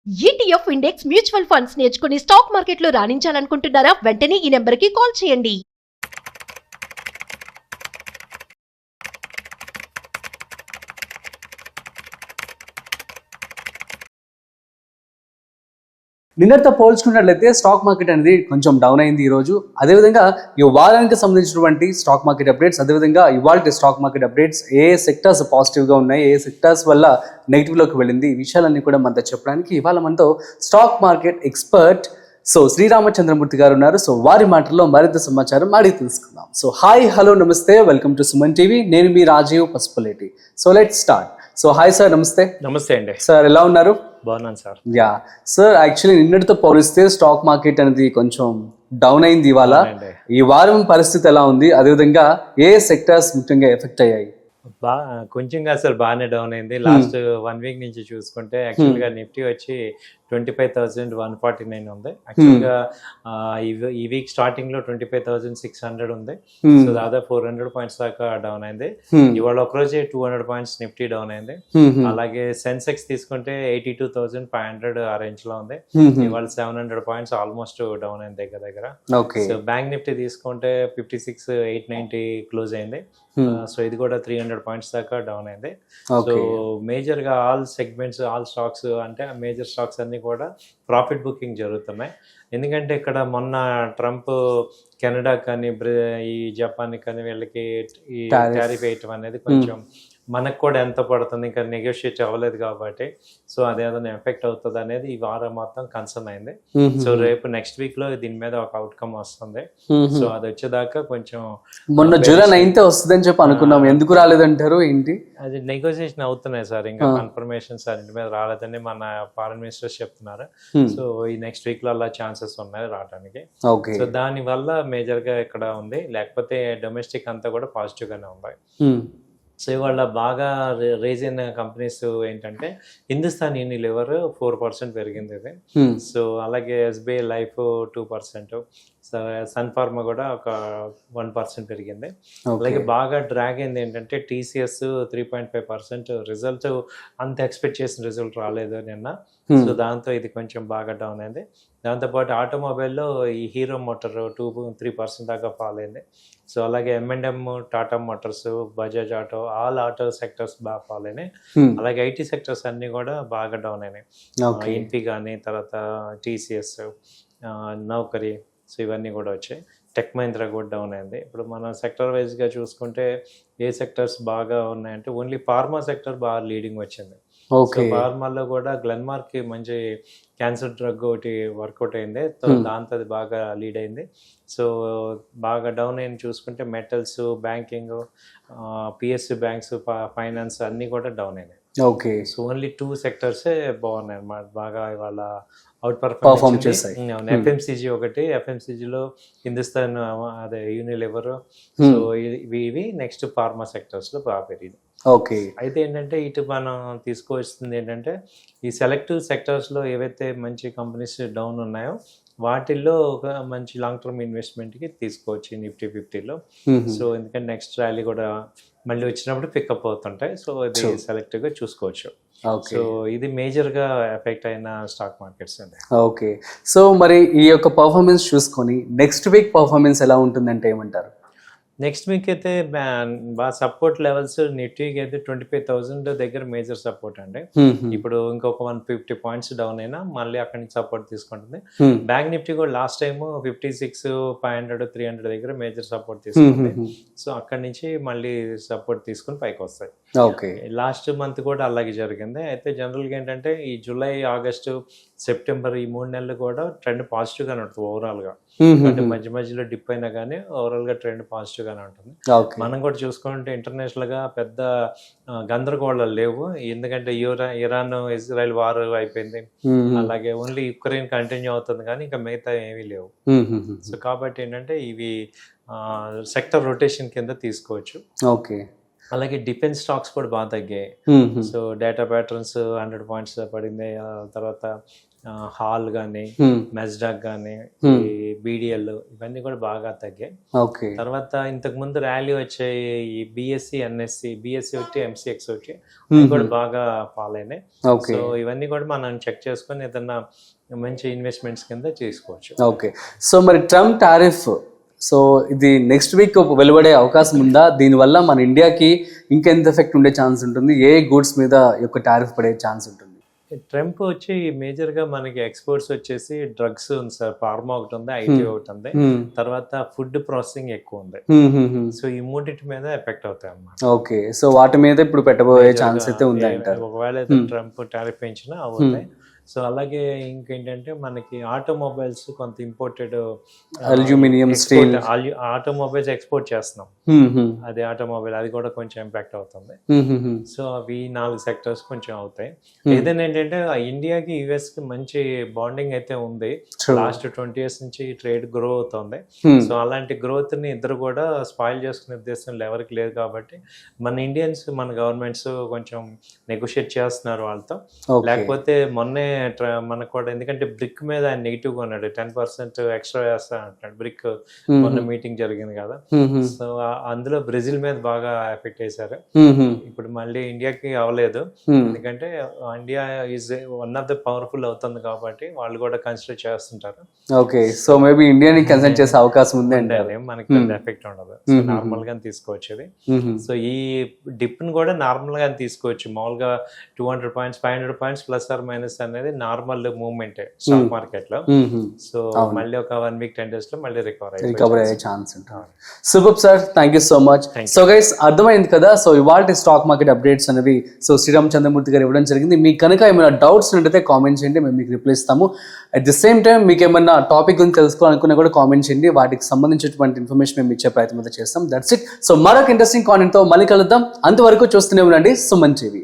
ETF index mutual funds నేర్చుకుని stock మార్కెట్లో రాణించాలనుకుంటున్నారా? వెంటనే ఈ నెంబర్కి కాల్ చేయండి. నిన్నటితో పోల్చుకున్నట్లయితే స్టాక్ మార్కెట్ అనేది కొంచెం డౌన్ అయింది ఈ రోజు. అదేవిధంగా ఈ వారానికి సంబంధించినటువంటి స్టాక్ మార్కెట్ అప్డేట్స్, అదేవిధంగా ఇవాళ స్టాక్ మార్కెట్ అప్డేట్స్, ఏ సెక్టర్స్ పాజిటివ్గా ఉన్నాయి, ఏ సెక్టర్స్ వల్ల నెగిటివ్లోకి వెళ్ళింది, ఈ విషయాలన్నీ కూడా మనతో చెప్పడానికి ఇవాళ మనతో స్టాక్ మార్కెట్ ఎక్స్పర్ట్ శ్రీరామచంద్రమూర్తి గారు ఉన్నారు. సో వారి మాటల్లో మరింత సమాచారం అడిగి తెలుసుకుందాం. సో హాయ్, హలో, నమస్తే, వెల్కమ్ టు సుమన్ టీవీ. నేను మీ Rajeev Pasupuleti. So let's start. So hi sir, నమస్తే. నమస్తే అండి సార్, ఎలా ఉన్నారు? బాగున్నాను సార్. యా సార్, యాక్చువల్లీ నిన్నటితో పోలిస్తే స్టాక్ మార్కెట్ అనేది కొంచెం డౌన్ అయింది ఇవాళ. ఈ వారం పరిస్థితి ఎలా ఉంది, అదేవిధంగా ఏ సెక్టర్స్ ముఖ్యంగా ఎఫెక్ట్ అయ్యాయి? కొంచెం కాదు సార్, బాగానే డౌన్ అయింది. లాస్ట్ 1 వీక్ నుంచి చూసుకుంటే యాక్చువల్గా నిఫ్టీ వచ్చి 25,149 ఉంది. యాక్చువల్గా ఈ వీక్ స్టార్టింగ్ లో 25,600 ఉంది. సో దాదాపు 400 పాయింట్స్ దాకా డౌన్ అయింది. ఇవాళ ఒకరోజే 200 పాయింట్స్ నిఫ్టీ డౌన్ అయింది. అలాగే సెన్సెక్స్ తీసుకుంటే 82,500 ఆ రేంజ్ లో ఉంది. ఇవాళ 700 పాయింట్స్ ఆల్మోస్ట్ డౌన్ అయింది దగ్గర. సో బ్యాంక్ నిఫ్టీ తీసుకుంటే 56,890 క్లోజ్ అయింది. సో ఇది కూడా 300 పాయింట్స్ దాకా డౌన్ అయింది. సో మేజర్ గా ఆల్ సెగ్మెంట్స్, ఆల్ స్టాక్స్ అంటే మేజర్ స్టాక్స్ అన్ని కూడా ప్రాఫిట్ బుకింగ్ జరుగుతున్నాయి. ఎందుకంటే ఇక్కడ మొన్న ట్రంప్ కెనడా కానీ ఈ జపాన్ కానీ వీళ్ళకి ఈ టారిఫ్ వేయటం అనేది కొంచెం మనకు కూడా ఎంత పడుతుంది, ఇంకా నెగోషియేట్ అవ్వలేదు కాబట్టి సో అదేదైనా ఎఫెక్ట్ అవుతుంది అనేది ఈ వారం మొత్తం కన్సర్న్ అయింది. సో రేపు నెక్స్ట్ వీక్ లో దీని మీద ఒక అవుట్కమ్ వస్తుంది. సో అది వచ్చేదాకా కొంచెం మొన్న జూలై 9th వస్తుందని చెప్పి అనుకున్నాం, ఎందుకు రాలేదంటారు? ఏంటి అది నెగోషియేషన్ అవుతున్నాయి సార్, ఇంకా కన్ఫర్మేషన్ సార్ ఇంటి మీద రాలేదని మన ఫారెన్ మినిస్టర్స్ చెప్తున్నారు. సో ఈ నెక్స్ట్ వీక్ లో అలా ఛాన్సెస్ ఉన్నాయి రావడానికి. సో దాని వల్ల మేజర్ గా ఇక్కడ ఉంది, లేకపోతే డొమెస్టిక్ అంతా కూడా పాజిటివ్ గానే ఉన్నాయి. సో ఇవాళ బాగా రేజ్ అయిన కంపెనీస్ ఏంటంటే హిందుస్థాన్ యూనిలివర్ 4% పెరిగింది ఇది. సో అలాగే ఎస్బీఐ లైఫ్ 2%, సన్ ఫార్మా కూడా ఒక 1% పెరిగింది. అలాగే బాగా డ్రాగ్ అయింది ఏంటంటే టీసీఎస్ 3.5%. రిజల్ట్ అంత ఎక్స్పెక్ట్ చేసిన రిజల్ట్ రాలేదు నిన్న. సో దాంతో ఇది కొంచెం బాగా డౌన్ అయింది. దాంతోపాటు ఆటోమొబైల్లో ఈ హీరో మోటార్ 2-3% దాకా ఫాల్ అయింది. సో అలాగే M&M, Tata Motors, Bajaj auto, all auto sectors బాగా ఫాల్ అయినాయి. అలాగే ఐటీ సెక్టర్స్ అన్ని కూడా బాగా డౌన్ అయినాయి. ఎన్పి కానీ, తర్వాత టీసీఎస్, నౌకరీ, సో ఇవన్నీ కూడా వచ్చాయి. టెక్ మహీంద్రా కూడా డౌన్ అయింది. ఇప్పుడు మనం సెక్టర్ వైజ్గా చూసుకుంటే ఏ సెక్టర్స్ బాగా ఉన్నాయంటే ఓన్లీ ఫార్మా సెక్టర్ బాగా లీడింగ్ వచ్చింది. సో ఫార్మాలో కూడా గ్లెన్మార్క్ కి మంచి క్యాన్సర్ డ్రగ్ ఒకటి వర్కౌట్ అయింది. దాంతో అది బాగా లీడ్ అయింది. సో బాగా డౌన్ అయింది చూసుకుంటే metals, banking, PSU banks, finance అన్నీ కూడా డౌన్ అయినాయి. సో ఓన్లీ 2 సెక్టర్సే బాగున్నాయి అన్నమాట, బాగా ఇవాళ అవుట్ పర్ఫార్మ్ చేశాయి. ఎఫ్ఎంసీజీ ఒకటి, ఎఫ్ఎంసీజీలో హిందుస్థాన్, అదే యూనిలివర్. సో ఇవి నెక్స్ట్ ఫార్మా సెక్టర్స్ లో బాగా పెరిగింది. అయితే ఏంటంటే ఇటు మనం తీసుకోవాల్సింది ఏంటంటే ఈ సెలెక్టివ్ సెక్టర్స్ లో ఏవైతే మంచి కంపెనీస్ డౌన్ ఉన్నాయో వాటిల్లో ఒక మంచి లాంగ్ టర్మ్ ఇన్వెస్ట్మెంట్ కి తీసుకోవచ్చు నిఫ్టీ 50లో. సో ఎందుకంటే నెక్స్ట్ ర్యాలీ కూడా మళ్ళీ వచ్చినప్పుడు పికప్ అవుతుంటాయి. సో ఇది సెలెక్టివ్ గా చూసుకోవచ్చు. సో ఇది మేజర్ గా ఎఫెక్ట్ అయిన స్టాక్ మార్కెట్స్ అండి. ఓకే, సో మరి ఈ యొక్క పర్ఫార్మెన్స్ చూసుకొని నెక్స్ట్ వీక్ పర్ఫార్మెన్స్ ఎలా ఉంటుందంటే ఏమంటారు? నెక్స్ట్ వీక్ అయితే బాగా సపోర్ట్ లెవెల్స్ నిఫ్టీకి అయితే 25,000 దగ్గర మేజర్ సపోర్ట్ అండి. ఇప్పుడు ఇంకొక 150 పాయింట్స్ డౌన్ అయినా మళ్ళీ అక్కడి నుంచి సపోర్ట్ తీసుకుంటుంది. బ్యాంక్ నిఫ్టీ కూడా లాస్ట్ టైం 56,500, 300 దగ్గర మేజర్ సపోర్ట్ తీసుకుంది. సో అక్కడి నుంచి మళ్ళీ సపోర్ట్ తీసుకుని పైకి వస్తాయి. లాస్ట్ మంత్ కూడా అలాగే జరిగింది. అయితే జనరల్గా ఏంటంటే ఈ జూలై, ఆగస్టు, సెప్టెంబర్ ఈ 3 నెలలు కూడా ట్రెండ్ పాజిటివ్ గానే ఉంటుంది ఓవరాల్ గా. అంటే మధ్య మధ్యలో డిప్ అయినా కానీ ఓవరాల్ గా ట్రెండ్ పాజిటివ్ గానే ఉంటుంది. మనం కూడా చూసుకుంటే ఇంటర్నేషనల్ గా పెద్ద గందరగోళాలు లేవు, ఎందుకంటే ఇరాన్ ఇజ్రాయెల్ వార్ అయిపోయింది. అలాగే ఓన్లీ యుక్రెయిన్ కంటిన్యూ అవుతుంది కానీ ఇంకా మిగతా ఏమీ లేవు. సో కాబట్టి ఏంటంటే ఇవి సెక్టర్ రొటేషన్ కింద తీసుకోవచ్చు. ఓకే, అలాగే డిఫెన్స్ స్టాక్స్ కూడా బాగా తగ్గాయి. సో డేటా ప్యాటర్న్స్ 100 పాయింట్స్ పడింది. తర్వాత హాల్ కానీ, మెస్డాక్ కానీ, బీడిఎల్ ఇవన్నీ కూడా బాగా తగ్గాయి. తర్వాత ఇంతకు ముందు ర్యాలీ వచ్చే ఈ బిఎస్సి, ఎన్ఎస్సి, బిఎస్సి ఒకటి, ఎంసీఎక్స్ ఒకటి కూడా బాగా ఫాల్ అయినాయి. సో ఇవన్నీ కూడా మనం చెక్ చేసుకొని ఏదన్నా మంచి ఇన్వెస్ట్మెంట్స్ కింద చేసుకోవచ్చు. ఓకే, సో మరి ట్రంప్ టారిఫ్, సో ఇది నెక్స్ట్ వీక్ వెలువడే అవకాశం ఉందా? దీనివల్ల మన ఇండియాకి ఇంకెంత ఎఫెక్ట్ ఉండే ఛాన్స్ ఉంటుంది? ఏ గూడ్స్ మీద యొక్క టారిఫ్ పడే ఛాన్స్ ఉంటుంది? ట్రంప్ వచ్చి మేజర్గా మనకి ఎక్స్పోర్ట్స్ వచ్చేసి డ్రగ్స్ ఉంది సార్, ఫార్మా ఒకటి ఉంది, ఐటీ ఒకటి ఉంది, తర్వాత ఫుడ్ ప్రాసెసింగ్ ఎక్కువ ఉంది. సో ఈ మూడింటి మీద ఎఫెక్ట్ అవుతాయి అన్నమాట. ఓకే, సో వాటి మీద ఇప్పుడు పెట్టబోయే ఛాన్స్ అయితే ఉంది అంటారు. ఒకవేళ ట్రంప్ టారిఫ్ పెంచినా అవుతాయి. సో అలాగే ఇంకేంటంటే మనకి ఆటోమొబైల్స్ కొంత imported aluminium, steel, automobiles export చేస్తున్నాం. అది ఆటోమొబైల్ అది కూడా కొంచెం ఇంపాక్ట్ అవుతుంది. సో అవి 4 సెక్టర్స్ కొంచెం అవుతాయి. ఏదైనా ఏంటంటే ఇండియాకి యుఎస్ కి మంచి బాండింగ్ అయితే ఉంది. లాస్ట్ 20 years నుంచి ట్రేడ్ గ్రో అవుతుంది. సో అలాంటి గ్రోత్ ని ఇద్దరు కూడా స్పాయిల్ చేసుకునే ఉద్దేశం ఎవరికి లేదు కాబట్టి మన ఇండియన్స్, మన గవర్నమెంట్స్ కొంచెం నెగోషియేట్ చేస్తున్నారు వాళ్ళతో. లేకపోతే మొన్నే మనకు కూడా, ఎందుకంటే బ్రిక్ మీద ఆయన నెగిటివ్ గా ఉన్నాడు, 10% ఎక్స్ట్రా వేస్తా అంటాడు. బ్రిక్ మొన్న మీటింగ్ జరిగింది కదా, సో అందులో బ్రెజిల్ మీద బాగా ఎఫెక్ట్ చేశారు. ఇప్పుడు మళ్ళీ ఇండియాకి అవ్వలేదు, ఎందుకంటే India is one of the powerful అవుతుంది కాబట్టి వాళ్ళు కూడా కన్సిడర్ చేస్తుంటారు. ఓకే, సో మేబీ ఇండియాని కన్సిడర్ చేసే అవకాశం ఉంది అండి. మనకి ఎఫెక్ట్ ఉండదు, సో నార్మల్ గా తీసుకోవచ్చు ఇది. సో ఈ డిప్ ని కూడా నార్మల్ గా తీసుకోవచ్చు. మామూలుగా 200 points, 500 points plus or minus అనేది నార్మల్ మూవ్మెంట్ స్టాక్ మార్కెట్ లో. సో మళ్ళీ ఒక 1 week 10 days లో మళ్ళీ రికవర్ అయ్యే ఛాన్స్ ఉంటుంది. Super sir, thank you so much. So guys, అర్థమైంది కదా, సో ఇవాళ స్టాక్ మార్కెట్ అప్డేట్స్ అనేవి సో శ్రీరామ్ చంద్రమూర్తి గారు ఇవ్వడం జరిగింది. మీకు కనుక ఏమైనా డౌట్స్ ఉంటే కామెంట్ చేయండి, మేము మీకు రిప్లై ఇస్తాము. అట్ ది సేమ్ టైం మీకు ఏమైనా టాపిక్ గురించి తెలుసుకోవాలనుకున్నా కూడా కామెంట్ చేయండి, వాటికి సంబంధించినటువంటి ఇన్ఫర్మేషన్ మేము ఇచ్చే ప్రయత్నం అయితే చేస్తాం. That's it. సో మరొక ఇంట్రెస్టింగ్ కాంటెంట్ తో మళ్ళీ కలుద్దాం. అంతవరకు చూస్తూనే ఉండండి సుమన్ టీవీ.